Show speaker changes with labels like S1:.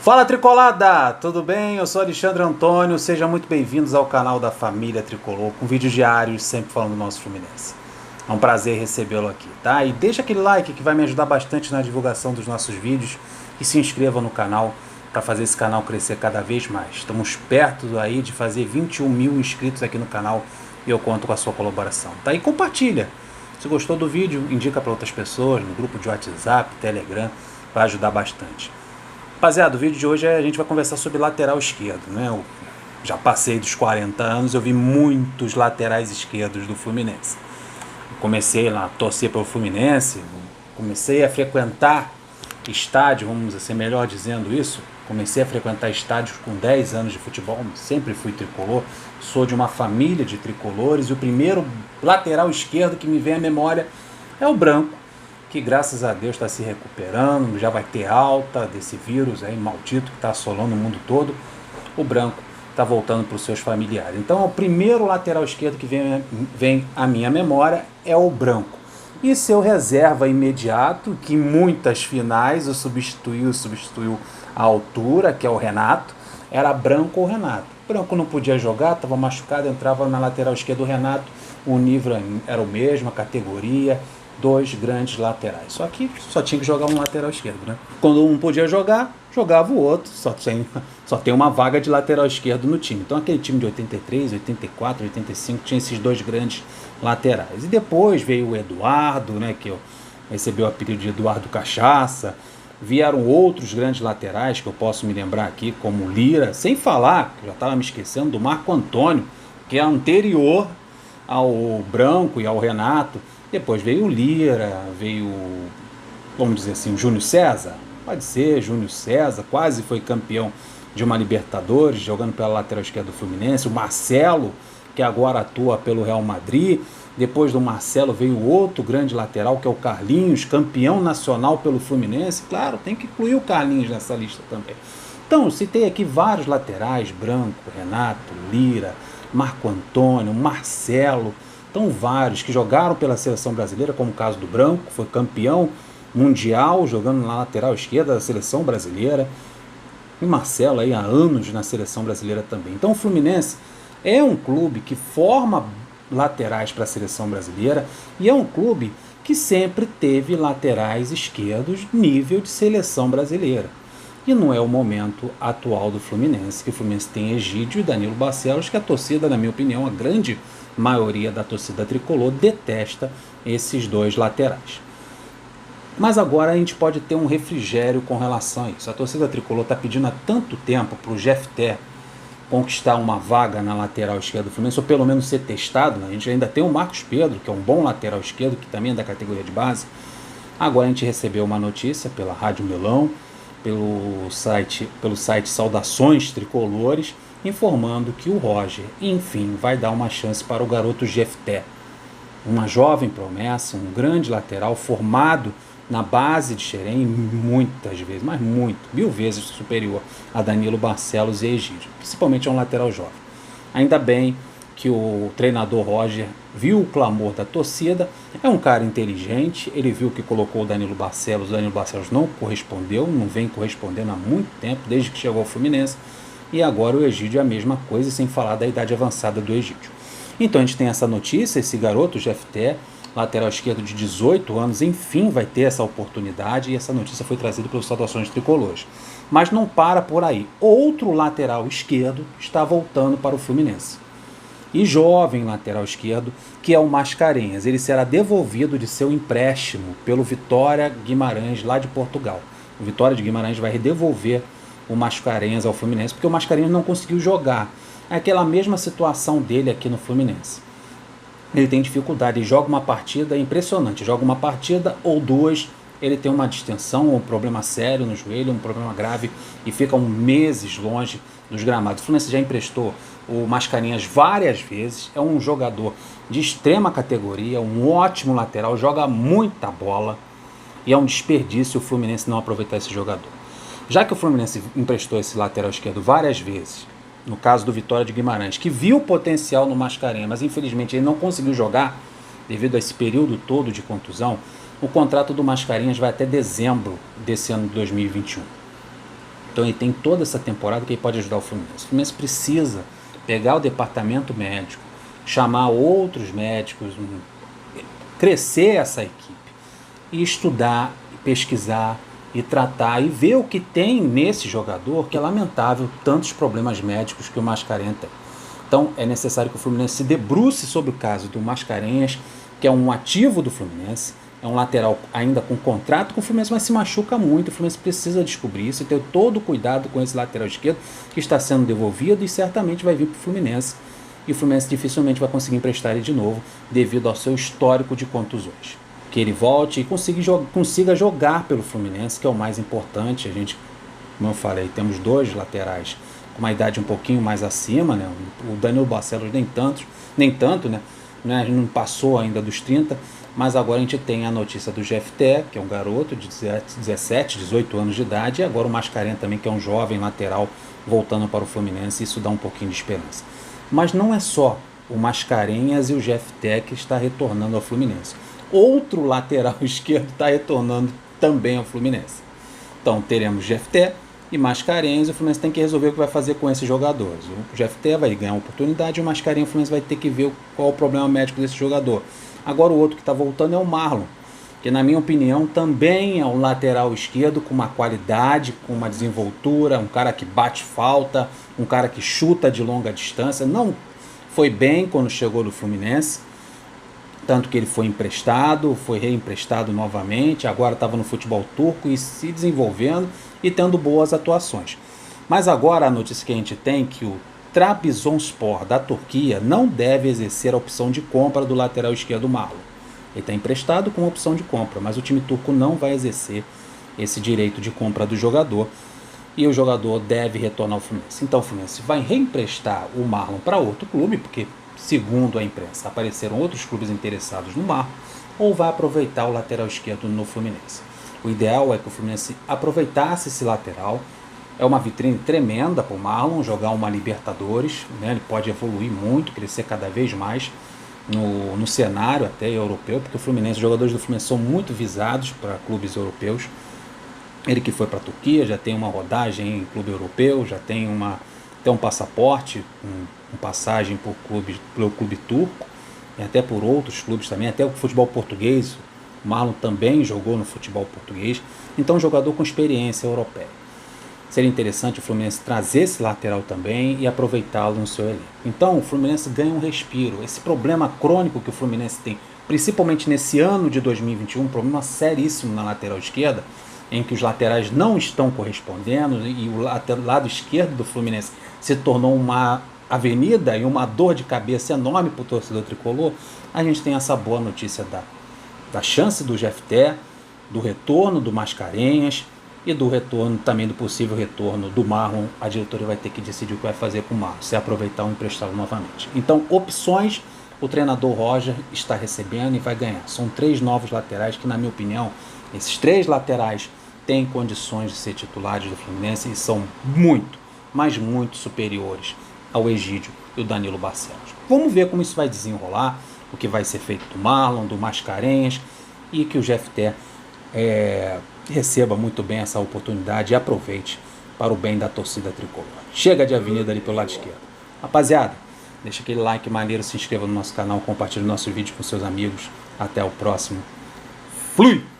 S1: Fala Tricolada, tudo bem? Eu sou Alexandre Antônio, sejam muito bem-vindos ao canal da Família Tricolor, com vídeos diários, sempre falando do nosso Fluminense. É um prazer recebê-lo aqui, tá? E deixa aquele like que vai me ajudar bastante na divulgação dos nossos vídeos e se inscreva no canal para fazer esse canal crescer cada vez mais. Estamos perto aí de fazer 21 mil inscritos aqui no canal e eu conto com a sua colaboração, tá? E compartilha. Se gostou do vídeo, indica para outras pessoas, no grupo de WhatsApp, Telegram, vai ajudar bastante. Rapaziada, o vídeo de hoje a gente vai conversar sobre lateral esquerdo, né? Eu já passei dos 40 anos, eu vi muitos laterais esquerdos do Fluminense. Eu comecei lá a torcer pelo Fluminense, comecei a frequentar estádio, vamos ser melhor dizendo isso, comecei a frequentar estádios com 10 anos de futebol, sempre fui tricolor, sou de uma família de tricolores e o primeiro lateral esquerdo que me vem à memória é o Branco, que graças a Deus está se recuperando, já vai ter alta desse vírus aí maldito que está assolando o mundo todo. O Branco está voltando para os seus familiares. Então, o primeiro lateral esquerdo que vem à minha memória é o Branco. E seu reserva imediato, que em muitas finais o substituiu a altura, que é o Renato, era Branco ou Renato. Branco não podia jogar, estava machucado, entrava na lateral esquerda o Renato, o nível era o mesmo, a categoria, dois grandes laterais. Só que só tinha que jogar um lateral esquerdo, né? Quando um podia jogar, jogava o outro. Só tem uma vaga de lateral esquerdo no time. Então aquele time de 83, 84, 85 tinha esses dois grandes laterais. E depois veio o Eduardo, né? Que recebeu o apelido de Eduardo Cachaça. Vieram outros grandes laterais que eu posso me lembrar aqui, como o Lira. Sem falar, que eu já estava me esquecendo, do Marco Antônio, que é anterior ao Branco e ao Renato. Depois veio o Lira, veio, vamos dizer assim, o Júnior César, pode ser, Júnior César, quase foi campeão de uma Libertadores, jogando pela lateral esquerda do Fluminense, o Marcelo, que agora atua pelo Real Madrid. Depois do Marcelo veio outro grande lateral, que é o Carlinhos, campeão nacional pelo Fluminense. Claro, tem que incluir o Carlinhos nessa lista também. Então, eu citei aqui vários laterais, Branco, Renato, Lira, Marco Antônio, Marcelo. Então, vários que jogaram pela seleção brasileira, como o caso do Branco, foi campeão mundial jogando na lateral esquerda da seleção brasileira. E Marcelo aí há anos na seleção brasileira também. Então, o Fluminense é um clube que forma laterais para a seleção brasileira e é um clube que sempre teve laterais esquerdos nível de seleção brasileira. E não é o momento atual do Fluminense, que o Fluminense tem Egídio e Danilo Barcelos, que a torcida, na minha opinião, a grande maioria da torcida tricolor detesta esses dois laterais. Mas agora a gente pode ter um refrigério com relação a isso. A torcida tricolor está pedindo há tanto tempo para o Jefté conquistar uma vaga na lateral esquerda do Fluminense, ou pelo menos ser testado, né? A gente ainda tem o Marcos Pedro, que é um bom lateral esquerdo, que também é da categoria de base. Agora a gente recebeu uma notícia pela Rádio Milão, pelo site Saudações Tricolores, informando que o Roger, enfim, vai dar uma chance para o garoto Jefté, uma jovem promessa, um grande lateral formado na base de Xerém, muitas vezes, mas mil vezes superior a Danilo Barcelos e Egídio, principalmente a um lateral jovem. Ainda bem que o treinador Roger viu o clamor da torcida, é um cara inteligente, ele viu que colocou o Danilo Barcelos não correspondeu, não vem correspondendo há muito tempo, desde que chegou ao Fluminense, e agora o Egídio é a mesma coisa, sem falar da idade avançada do Egídio. Então a gente tem essa notícia, esse garoto, o Jefté, lateral esquerdo de 18 anos, enfim vai ter essa oportunidade, e essa notícia foi trazida pelos Saudações Tricolores. Mas não para por aí. Outro lateral esquerdo está voltando para o Fluminense. E jovem lateral esquerdo, que é o Mascarenhas. Ele será devolvido de seu empréstimo pelo Vitória Guimarães, lá de Portugal. O Vitória de Guimarães vai devolver o Mascarenhas ao Fluminense, porque o Mascarenhas não conseguiu jogar. É aquela mesma situação dele aqui no Fluminense. Ele tem dificuldade, ele joga uma partida impressionante, joga uma partida ou duas, ele tem uma distensão ou um problema sério no joelho, um problema grave, e fica meses longe dos gramados. O Fluminense já emprestou o Mascarenhas várias vezes, é um jogador de extrema categoria, um ótimo lateral, joga muita bola, e é um desperdício o Fluminense não aproveitar esse jogador. Já que o Fluminense emprestou esse lateral esquerdo várias vezes, no caso do Vitória de Guimarães, que viu o potencial no Mascarenhas, mas infelizmente ele não conseguiu jogar devido a esse período todo de contusão, o contrato do Mascarenhas vai até dezembro desse ano de 2021. Então ele tem toda essa temporada que ele pode ajudar o Fluminense. O Fluminense precisa pegar o departamento médico, chamar outros médicos, crescer essa equipe e estudar, e pesquisar e tratar e ver o que tem nesse jogador, que é lamentável, tantos problemas médicos que o Mascarenhas tem. Então é necessário que o Fluminense se debruce sobre o caso do Mascarenhas, que é um ativo do Fluminense, é um lateral ainda com contrato com o Fluminense, mas se machuca muito. O Fluminense precisa descobrir isso e ter todo o cuidado com esse lateral esquerdo que está sendo devolvido e certamente vai vir para o Fluminense. E o Fluminense dificilmente vai conseguir emprestar ele de novo devido ao seu histórico de contusões. Que ele volte e consiga jogar pelo Fluminense, que é o mais importante. A gente, como eu falei, temos 2 laterais com uma idade um pouquinho mais acima, né? O Danilo Barcelos nem tanto, né? A gente não passou ainda dos 30, mas agora a gente tem a notícia do GFT, que é um garoto de 17, 18 anos de idade, e agora o Mascarenhas também, que é um jovem lateral voltando para o Fluminense. Isso dá um pouquinho de esperança. Mas não é só o Mascarenhas e o GFT que está retornando ao Fluminense. Outro lateral esquerdo está retornando também ao Fluminense. Então teremos GFT e Mascarenhas, e o Fluminense tem que resolver o que vai fazer com esses jogadores. O GFT vai ganhar uma oportunidade e o Mascarenhas, o Fluminense vai ter que ver qual é o problema médico desse jogador. Agora o outro que está voltando é o Marlon, que na minha opinião também é um lateral esquerdo com uma qualidade, com uma desenvoltura, um cara que bate falta, um cara que chuta de longa distância. Não foi bem quando chegou no Fluminense, tanto que ele foi emprestado, foi reemprestado novamente, agora estava no futebol turco e se desenvolvendo e tendo boas atuações. Mas agora a notícia que a gente tem é que o Trabzonspor da Turquia não deve exercer a opção de compra do lateral esquerdo Marlon. Ele está emprestado com opção de compra, mas o time turco não vai exercer esse direito de compra do jogador e o jogador deve retornar ao Fluminense. Então o Fluminense vai reemprestar o Marlon para outro clube, porque segundo a imprensa apareceram outros clubes interessados no Marlon, ou vai aproveitar o lateral esquerdo no Fluminense. O ideal é que o Fluminense aproveitasse esse lateral. É uma vitrine tremenda para o Marlon jogar uma Libertadores, né? Ele pode evoluir muito, crescer cada vez mais no cenário até europeu, porque os jogadores do Fluminense são muito visados para clubes europeus. Ele que foi para a Turquia, já tem uma rodagem em clube europeu, já tem um passaporte, com passagem pelo clube turco, e até por outros clubes também, até o futebol português. O Marlon também jogou no futebol português, então um jogador com experiência europeia. Seria interessante o Fluminense trazer esse lateral também e aproveitá-lo no seu elenco. Então o Fluminense ganha um respiro. Esse problema crônico que o Fluminense tem, principalmente nesse ano de 2021, um problema seríssimo na lateral esquerda, em que os laterais não estão correspondendo e o lado esquerdo do Fluminense se tornou uma avenida e uma dor de cabeça enorme para o torcedor tricolor. A gente tem essa boa notícia da chance do GFT, do retorno do Mascarenhas e do retorno também, do possível retorno do Marlon. A diretoria vai ter que decidir o que vai fazer com o Marlon, se aproveitar ou emprestá-lo novamente. Então, opções o treinador Roger está recebendo e vai ganhar. São 3 novos laterais que, na minha opinião, esses 3 laterais têm condições de ser titulares do Fluminense e são muito, mas muito superiores ao Egídio e o Danilo Barcelos. Vamos ver como isso vai desenrolar, o que vai ser feito do Marlon, do Mascarenhas, e que o GFT receba muito bem essa oportunidade e aproveite para o bem da torcida tricolor. Chega de avenida ali pelo lado esquerdo. Rapaziada, deixa aquele like maneiro, se inscreva no nosso canal, compartilhe o nosso vídeo com seus amigos. Até o próximo. Flui!